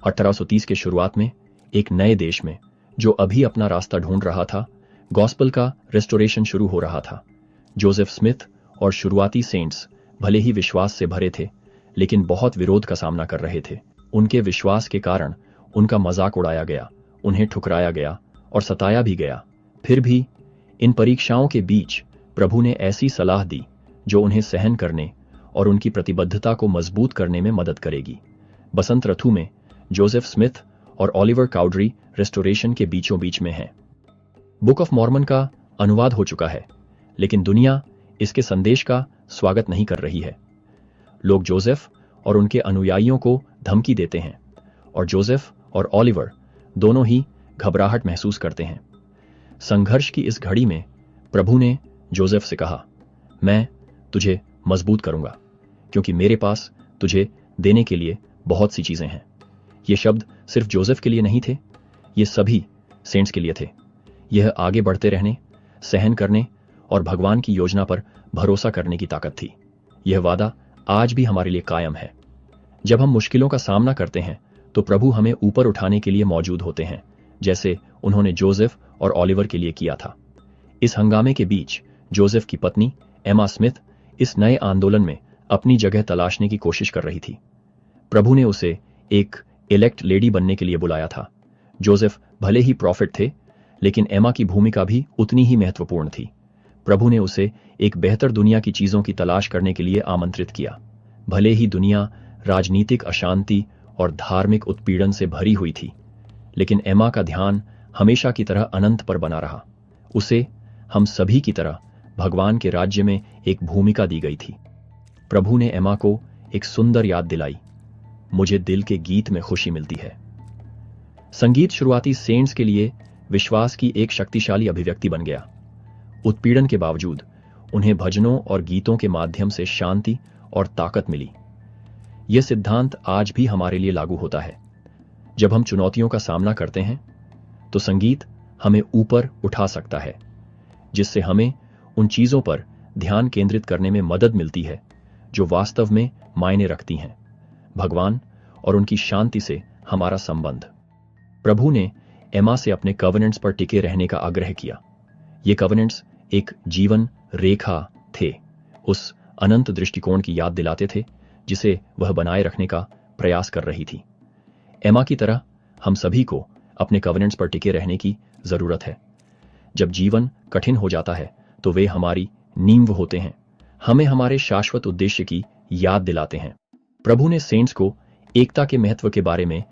1830 के शुरुआत में एक नए देश में जो अभी अपना रास्ता ढूंढ रहा था, गॉस्पल का रेस्टोरेशन शुरू हो रहा था। जोसेफ स्मिथ और शुरुआती सेंट्स भले ही विश्वास से भरे थे, लेकिन बहुत विरोध का सामना कर रहे थे। उनके विश्वास के कारण उनका मजाक उड़ाया गया, उन्हें ठुकराया गया और सताया भी गया। फिर भी इन परीक्षाओं के बीच प्रभु ने ऐसी सलाह दी जो उन्हें सहन करने और उनकी प्रतिबद्धता को मजबूत करने में मदद करेगी। बसंत ऋतु में जोसेफ स्मिथ और ओलिवर काउड्री रेस्टोरेशन के बीचों बीच में हैं। बुक ऑफ मॉर्मन का अनुवाद हो चुका है, लेकिन दुनिया इसके संदेश का स्वागत नहीं कर रही है। लोग जोसेफ और उनके अनुयायियों को धमकी देते हैं और जोसेफ और ओलिवर दोनों ही घबराहट महसूस करते हैं। संघर्ष की इस घड़ी में प्रभु ने जोसेफ से कहा, मैं तुझे मजबूत करूंगा क्योंकि मेरे पास तुझे देने के लिए बहुत सी चीजें हैं। ये शब्द सिर्फ जोसेफ के लिए नहीं थे, ये सभी सेंट्स के लिए थे। यह आगे बढ़ते रहने, सहन करने और भगवान की योजना पर भरोसा करने की ताकत थी। यह वादा आज भी हमारे लिए कायम है। जब हम मुश्किलों का सामना करते हैं तो प्रभु हमें ऊपर उठाने के लिए मौजूद होते हैं, जैसे उन्होंने जोसेफ और ओलिवर के लिए किया था। इस हंगामे के बीच जोसेफ की पत्नी एमा स्मिथ इस नए आंदोलन में अपनी जगह तलाशने की कोशिश कर रही थी। प्रभु ने उसे एक इलेक्ट लेडी बनने के लिए बुलाया था। जोसेफ भले ही प्रॉफिट थे, लेकिन एमा की भूमिका भी उतनी ही महत्वपूर्ण थी। प्रभु ने उसे एक बेहतर दुनिया की चीजों की तलाश करने के लिए आमंत्रित किया। भले ही दुनिया राजनीतिक अशांति और धार्मिक उत्पीड़न से भरी हुई थी, लेकिन एमा का ध्यान हमेशा की तरह अनंत पर बना रहा। उसे हम सभी की तरह भगवान के राज्य में एक भूमिका दी गई थी। प्रभु ने एमा को एक सुंदर याद दिलाई, मुझे दिल के गीत में खुशी मिलती है। संगीत शुरुआती सेंट्स के लिए विश्वास की एक शक्तिशाली अभिव्यक्ति बन गया। उत्पीड़न के बावजूद उन्हें भजनों और गीतों के माध्यम से शांति और ताकत मिली। यह सिद्धांत आज भी हमारे लिए लागू होता है। जब हम चुनौतियों का सामना करते हैं तो संगीत हमें ऊपर उठा सकता है, जिससे हमें उन चीजों पर ध्यान केंद्रित करने में मदद मिलती है जो वास्तव में मायने रखती हैं, भगवान और उनकी शांति से हमारा संबंध। प्रभु ने एमा से अपने कवनेंट्स पर टिके रहने का आग्रह किया। ये कवनेंट्स एक जीवन रेखा थे, उस अनंत दृष्टिकोण की याद दिलाते थे जिसे वह बनाए रखने का प्रयास कर रही थी। एमा की तरह हम सभी को अपने कवनेंट्स पर टिके रहने की जरूरत है। जब जीवन कठिन हो जाता है तो वे हमारी नींव होते हैं, हमें हमारे शाश्वत उद्देश्य की याद दिलाते हैं। प्रभु ने सेंट्स को एकता के महत्व के बारे में